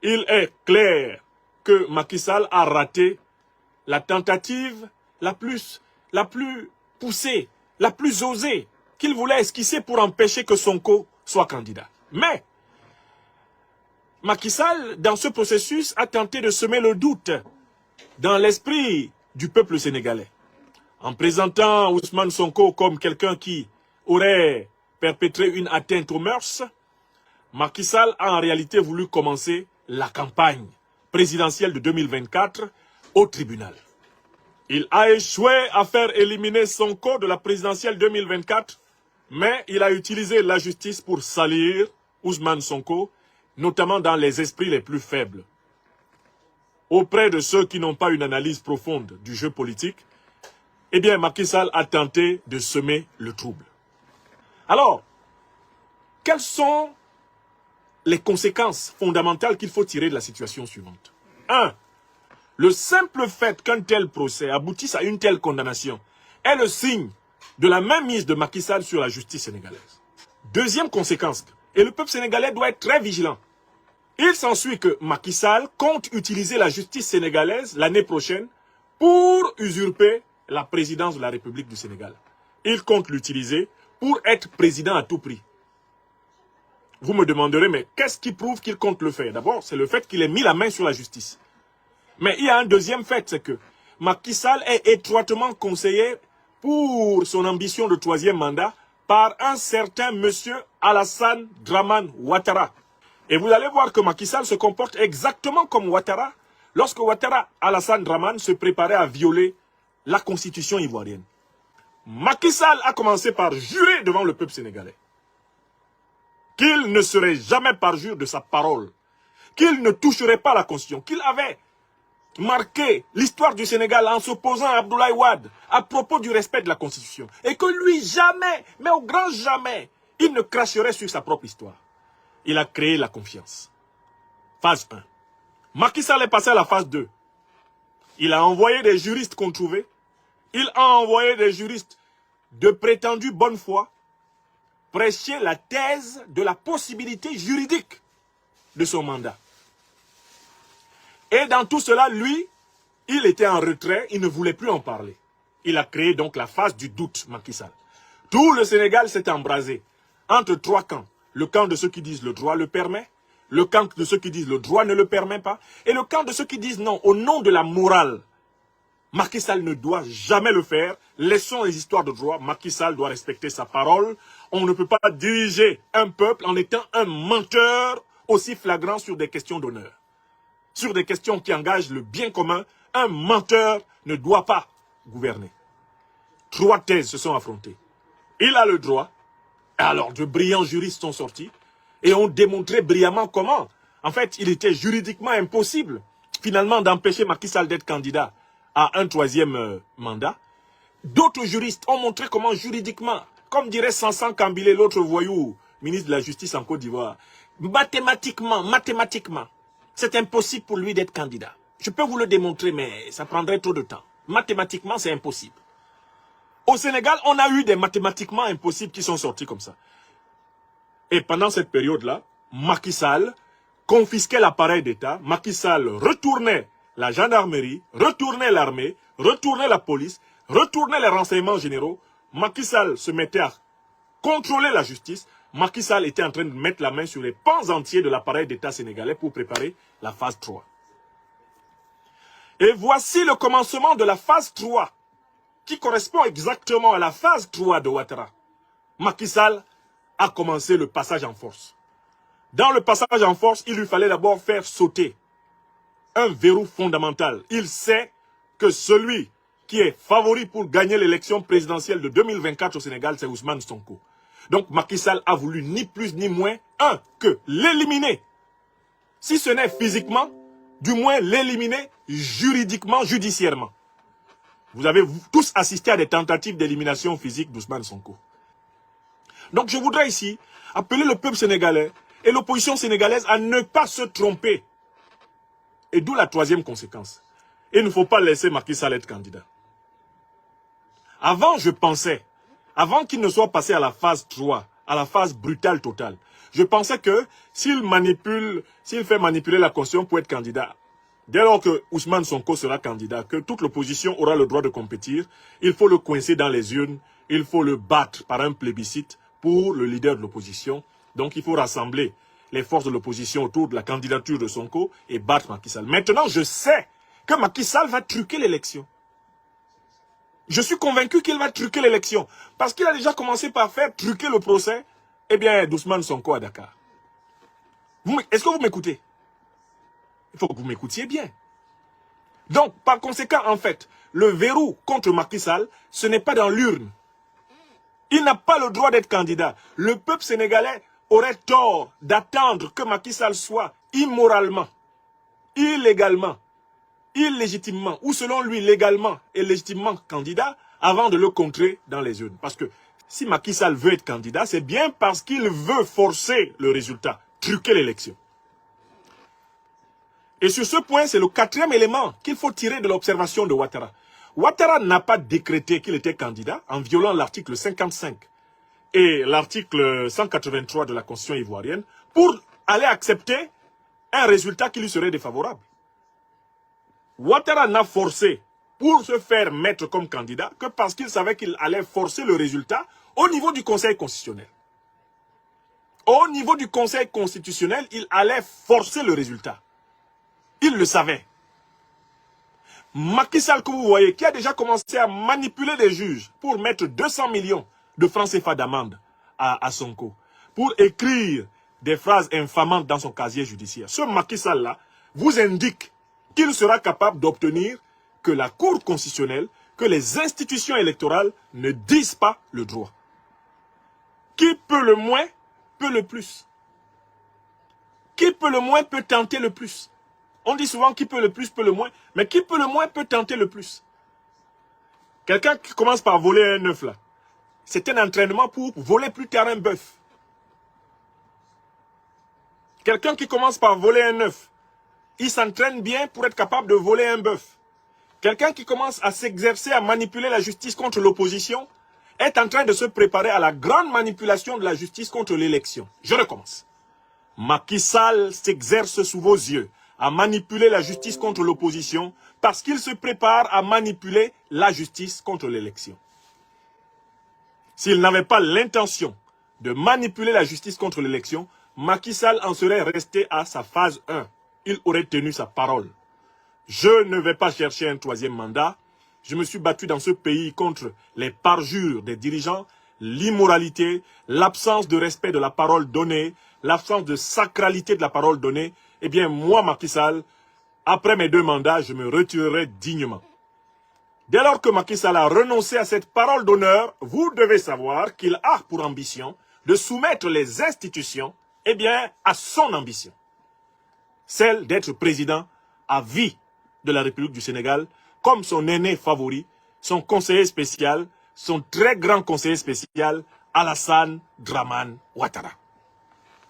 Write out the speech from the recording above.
il est clair que Macky Sall a raté la tentative la plus poussée, la plus osée qu'il voulait esquisser pour empêcher que Sonko soit candidat. Mais Macky Sall, dans ce processus, a tenté de semer le doute dans l'esprit du peuple sénégalais, en présentant Ousmane Sonko comme quelqu'un qui aurait perpétré une atteinte aux mœurs. Macky Sall a en réalité voulu commencer la campagne présidentielle de 2024 au tribunal. Il a échoué à faire éliminer Sonko de la présidentielle 2024, mais il a utilisé la justice pour salir Ousmane Sonko, notamment dans les esprits les plus faibles. Auprès de ceux qui n'ont pas une analyse profonde du jeu politique, eh bien Macky Sall a tenté de semer le trouble. Alors, quelles sont les conséquences fondamentales qu'il faut tirer de la situation suivante? 1. Le simple fait qu'un tel procès aboutisse à une telle condamnation est le signe de la mainmise de Macky Sall sur la justice sénégalaise. Deuxième conséquence, et le peuple sénégalais doit être très vigilant. Il s'ensuit que Macky Sall compte utiliser la justice sénégalaise l'année prochaine pour usurper la présidence de la République du Sénégal. Il compte l'utiliser pour être président à tout prix. Vous me demanderez, mais qu'est-ce qui prouve qu'il compte le faire? D'abord, c'est le fait qu'il ait mis la main sur la justice. Mais il y a un deuxième fait, c'est que Macky Sall est étroitement conseillé pour son ambition de 3e mandat par un certain monsieur Alassane Dramane Ouattara. Et vous allez voir que Macky Sall se comporte exactement comme Ouattara lorsque Ouattara Alassane Dramane se préparait à violer la constitution ivoirienne. Macky Sall a commencé par jurer devant le peuple sénégalais qu'il ne serait jamais parjure de sa parole, qu'il ne toucherait pas la constitution, qu'il avait marqué l'histoire du Sénégal en s'opposant à Abdoulaye Wade à propos du respect de la constitution, et que lui jamais, mais au grand jamais, il ne cracherait sur sa propre histoire. Il a créé la confiance. Phase 1. Macky Sall est passé à la phase 2. Il a envoyé des juristes qu'on trouvait. Il a envoyé des juristes de prétendue bonne foi prêcher la thèse de la possibilité juridique de son mandat. Et dans tout cela, lui, il était en retrait, il ne voulait plus en parler. Il a créé donc la phase du doute, Macky Sall. Tout le Sénégal s'est embrasé entre trois camps. Le camp de ceux qui disent le droit le permet, le camp de ceux qui disent le droit ne le permet pas, et le camp de ceux qui disent non, au nom de la morale. Macky Sall ne doit jamais le faire. Laissons les histoires de droit. Macky Sall doit respecter sa parole. On ne peut pas diriger un peuple en étant un menteur aussi flagrant sur des questions d'honneur. Sur des questions qui engagent le bien commun, un menteur ne doit pas gouverner. Trois thèses se sont affrontées. Il a le droit. Alors, de brillants juristes sont sortis et ont démontré brillamment comment, en fait, il était juridiquement impossible, finalement, d'empêcher Macky Sall d'être candidat à un 3e mandat. D'autres juristes ont montré comment juridiquement, comme dirait Sansan Kambilé, l'autre voyou, ministre de la Justice en Côte d'Ivoire, mathématiquement, c'est impossible pour lui d'être candidat. Je peux vous le démontrer, mais ça prendrait trop de temps. Mathématiquement, c'est impossible. Au Sénégal, on a eu des mathématiquement impossibles qui sont sortis comme ça. Et pendant cette période-là, Macky Sall confisquait l'appareil d'État. Macky Sall retournait la gendarmerie, retournait l'armée, retournait la police, retournait les renseignements généraux. Macky Sall se mettait à contrôler la justice. Macky Sall était en train de mettre la main sur les pans entiers de l'appareil d'État sénégalais pour préparer la phase 3. Et voici le commencement de la phase 3, qui correspond exactement à la phase 3 de Ouattara. Macky Sall a commencé le passage en force. Dans le passage en force, il lui fallait d'abord faire sauter un verrou fondamental. Il sait que celui qui est favori pour gagner l'élection présidentielle de 2024 au Sénégal, c'est Ousmane Sonko. Donc Macky Sall a voulu ni plus ni moins, que l'éliminer. Si ce n'est physiquement, du moins l'éliminer juridiquement, judiciairement. Vous avez tous assisté à des tentatives d'élimination physique d'Ousmane Sonko. Donc je voudrais ici appeler le peuple sénégalais et l'opposition sénégalaise à ne pas se tromper. Et d'où la troisième conséquence. Il ne faut pas laisser Macky Sall être candidat. Avant, je pensais, avant qu'il ne soit passé à la phase 3, à la phase brutale totale, Je pensais que s'il fait manipuler la Constitution pour être candidat, dès lors que Ousmane Sonko sera candidat, que toute l'opposition aura le droit de compétir, il faut le coincer dans les urnes, il faut le battre par un plébiscite pour le leader de l'opposition. Donc il faut rassembler les forces de l'opposition autour de la candidature de Sonko et battre Macky Sall. Maintenant, je sais que Macky Sall va truquer l'élection. Je suis convaincu qu'il va truquer l'élection. Parce qu'il a déjà commencé par faire truquer le procès, eh bien, d'Ousmane Sonko à Dakar. Est-ce que vous m'écoutez? Il faut que vous m'écoutiez bien. Donc, par conséquent, en fait, le verrou contre Macky Sall, ce n'est pas dans l'urne. Il n'a pas le droit d'être candidat. Le peuple sénégalais aurait tort d'attendre que Macky Sall soit immoralement, illégalement, illégitimement, ou selon lui légalement et légitimement candidat, avant de le contrer dans les urnes. Parce que si Macky Sall veut être candidat, c'est bien parce qu'il veut forcer le résultat, truquer l'élection. Et sur ce point, c'est le quatrième élément qu'il faut tirer de l'observation de Ouattara. Ouattara n'a pas décrété qu'il était candidat en violant l'article 55 et l'article 183 de la Constitution ivoirienne pour aller accepter un résultat qui lui serait défavorable. Ouattara n'a forcé pour se faire mettre comme candidat que parce qu'il savait qu'il allait forcer le résultat au niveau du Conseil constitutionnel. Au niveau du Conseil constitutionnel, il allait forcer le résultat. Il le savait. Macky Sall, que vous voyez, qui a déjà commencé à manipuler les juges pour mettre 200 millions de francs CFA d'amende à Sonko, pour écrire des phrases infamantes dans son casier judiciaire. Ce Macky Sall-là vous indique qu'il sera capable d'obtenir que la Cour constitutionnelle, que les institutions électorales ne disent pas le droit. Qui peut le moins, peut le plus. Qui peut le moins, peut tenter le plus. On dit souvent qui peut le plus, peut le moins. Mais qui peut le moins, peut tenter le plus. Quelqu'un qui commence par voler un œuf là, c'est un entraînement pour voler plus tard un bœuf. Quelqu'un qui commence par voler un œuf, il s'entraîne bien pour être capable de voler un bœuf. Quelqu'un qui commence à s'exercer à manipuler la justice contre l'opposition est en train de se préparer à la grande manipulation de la justice contre l'élection. Je recommence. Macky Sall s'exerce sous vos yeux à manipuler la justice contre l'opposition parce qu'il se prépare à manipuler la justice contre l'élection. S'il n'avait pas l'intention de manipuler la justice contre l'élection, Macky Sall en serait resté à sa phase 1. Il aurait tenu sa parole. Je ne vais pas chercher un troisième mandat. Je me suis battu dans ce pays contre les parjures des dirigeants, l'immoralité, l'absence de respect de la parole donnée, l'absence de sacralité de la parole donnée. Eh bien, moi, Macky Sall, après mes 2 mandats, je me retirerai dignement. Dès lors que Macky Sall a renoncé à cette parole d'honneur, vous devez savoir qu'il a pour ambition de soumettre les institutions, eh bien, à son ambition. Celle d'être président à vie de la République du Sénégal, comme son aîné favori, son conseiller spécial, son très grand conseiller spécial, Alassane Dramane Ouattara.